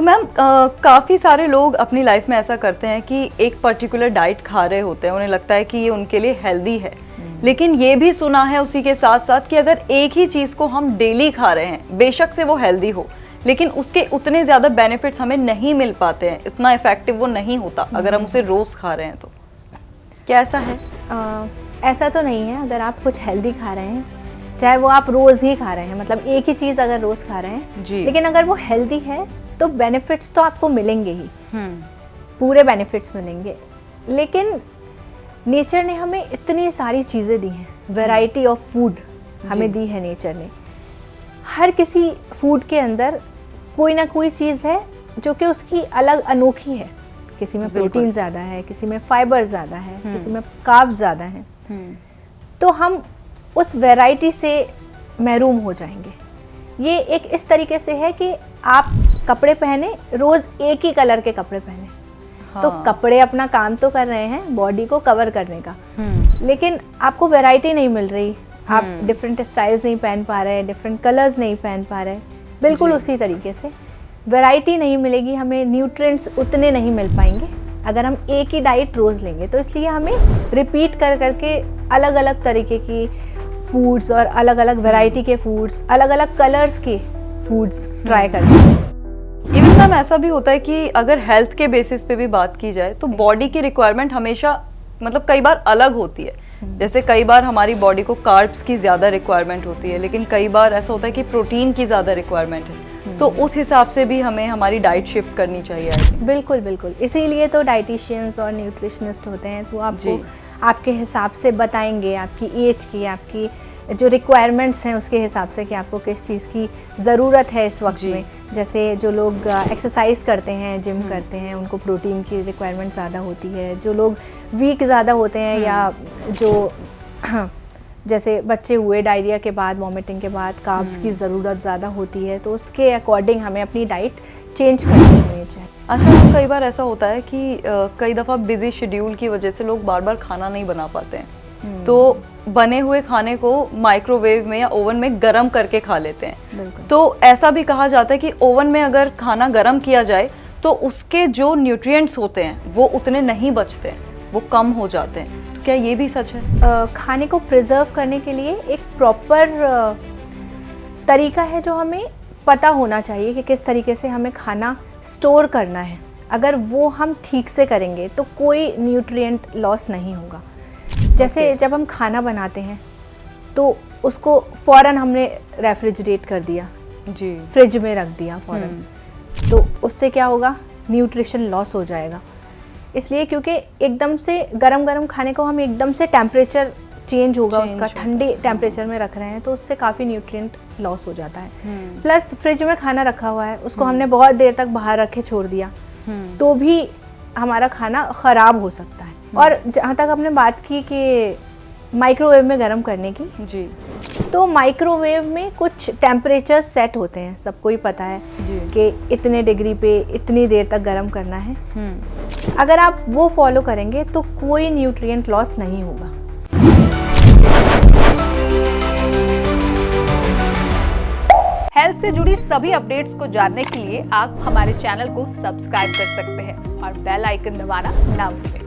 Ma'am काफ़ी सारे लोग अपनी लाइफ में ऐसा करते हैं कि एक पर्टिकुलर डाइट खा रहे होते हैं, उन्हें लगता है कि ये उनके लिए हेल्दी है, लेकिन ये भी सुना है उसी के साथ साथ कि अगर एक ही चीज़ को हम डेली खा रहे हैं, बेशक से वो हेल्दी हो, लेकिन उसके उतने ज़्यादा बेनिफिट्स हमें नहीं मिल पाते हैं, इतना इफेक्टिव वो नहीं होता अगर हम उसे रोज़ खा रहे हैं। तो क्या ऐसा है? ऐसा तो नहीं है। अगर आप कुछ हेल्दी खा रहे हैं, चाहे वो आप रोज़ ही खा रहे हैं, मतलब एक ही चीज़ अगर रोज़ खा रहे हैं जी, लेकिन अगर वो हेल्दी है तो बेनिफिट्स तो आपको मिलेंगे ही, पूरे बेनिफिट्स मिलेंगे। लेकिन नेचर ने हमें इतनी सारी चीज़ें दी हैं, वैरायटी ऑफ फूड हमें दी है नेचर ने। हर किसी फूड के अंदर कोई ना कोई चीज़ है जो कि उसकी अलग अनोखी है। किसी में प्रोटीन ज़्यादा है, किसी में फाइबर ज़्यादा है, किसी में कार्ब्स ज़्यादा हैं। तो हम उस वैरायटी से महरूम हो जाएंगे। ये एक इस तरीके से है कि आप कपड़े पहने, रोज़ एक ही कलर के कपड़े पहने, तो कपड़े अपना काम तो कर रहे हैं बॉडी को कवर करने का, लेकिन आपको वैरायटी नहीं मिल रही। आप डिफरेंट स्टाइल्स नहीं पहन पा रहे, डिफरेंट कलर्स नहीं पहन पा रहे। बिल्कुल उसी तरीके से वैरायटी नहीं मिलेगी, हमें न्यूट्रिएंट्स उतने नहीं मिल पाएंगे अगर हम एक ही डाइट रोज़ लेंगे। तो इसलिए हमें रिपीट कर करके अलग अलग तरीके की फूड्स और अलग अलग वैरायटी के फूड्स, अलग अलग कलर्स के फूड्स ट्राई करते हैं। इवन मैम ऐसा भी होता है कि अगर हेल्थ के बेसिस पे भी बात की जाए तो बॉडी की रिक्वायरमेंट हमेशा मतलब कई बार अलग होती है। जैसे कई बार हमारी बॉडी को कार्ब्स की ज़्यादा रिक्वायरमेंट होती है, लेकिन कई बार ऐसा होता है कि प्रोटीन की ज़्यादा रिक्वायरमेंट है। तो उस हिसाब से भी हमें हमारी डाइट शिफ्ट करनी चाहिए। बिल्कुल बिल्कुल, इसीलिए तो डाइटिशियंस और न्यूट्रिशनिस्ट होते हैं। तो आपको आपके हिसाब से बताएंगे, आपकी एज की, आपकी जो रिक्वायरमेंट्स हैं उसके हिसाब से कि आपको किस चीज़ की ज़रूरत है इस वक्त में। जैसे जो लोग एक्सरसाइज करते हैं, जिम करते हैं, उनको प्रोटीन की रिक्वायरमेंट ज़्यादा होती है। जो लोग वीक ज़्यादा होते हैं या जो जैसे बच्चे हुए डायरिया के बाद, वॉमिटिंग के बाद कार्ब्स की ज़रूरत ज़्यादा होती है, तो उसके अकॉर्डिंग हमें अपनी डाइट चेंज करनी चाहिए। अच्छा, कई बार ऐसा होता है कि कई दफ़ा बिजी शेड्यूल की वजह से लोग बार बार खाना नहीं बना पाते हैं, तो बने हुए खाने को माइक्रोवेव में या ओवन में गर्म करके खा लेते हैं। तो ऐसा भी कहा जाता है कि ओवन में अगर खाना गर्म किया जाए तो उसके जो न्यूट्रिएंट्स होते हैं वो उतने नहीं बचते हैं, वो कम हो जाते हैं। तो क्या ये भी सच है? खाने को प्रिजर्व करने के लिए एक प्रॉपर तरीका है जो हमें पता होना चाहिए कि किस तरीके से हमें खाना स्टोर करना है। अगर वो हम ठीक से करेंगे तो कोई न्यूट्रिएंट लॉस नहीं होगा। जैसे जब हम खाना बनाते हैं तो उसको फ़ौरन हमने रेफ्रिजरेट कर दिया, फ्रिज में रख दिया फ़ौरन, तो उससे क्या होगा, न्यूट्रिशन लॉस हो जाएगा। इसलिए क्योंकि एकदम से गरम गरम खाने को हम एकदम से टेम्परेचर चेंज होगा, उसका ठंडे टेम्परेचर में रख रहे हैं, तो उससे काफ़ी न्यूट्रिएंट लॉस हो जाता है। प्लस फ्रिज में खाना रखा हुआ है, उसको हमने बहुत देर तक बाहर रखे छोड़ दिया तो भी हमारा खाना ख़राब हो सकता है। और जहाँ तक आपने बात की कि माइक्रोवेव में गर्म करने की, तो माइक्रोवेव में कुछ टेम्परेचर सेट होते हैं, सबको ही पता है कि इतने डिग्री पे इतनी देर तक गर्म करना है। अगर आप वो फॉलो करेंगे तो कोई न्यूट्रिएंट लॉस नहीं होगा। हेल्थ से जुड़ी सभी अपडेट्स को जानने के लिए आप हमारे चैनल को सब्सक्राइब कर सकते हैं और बेल आइकन दबाना ना भूलें।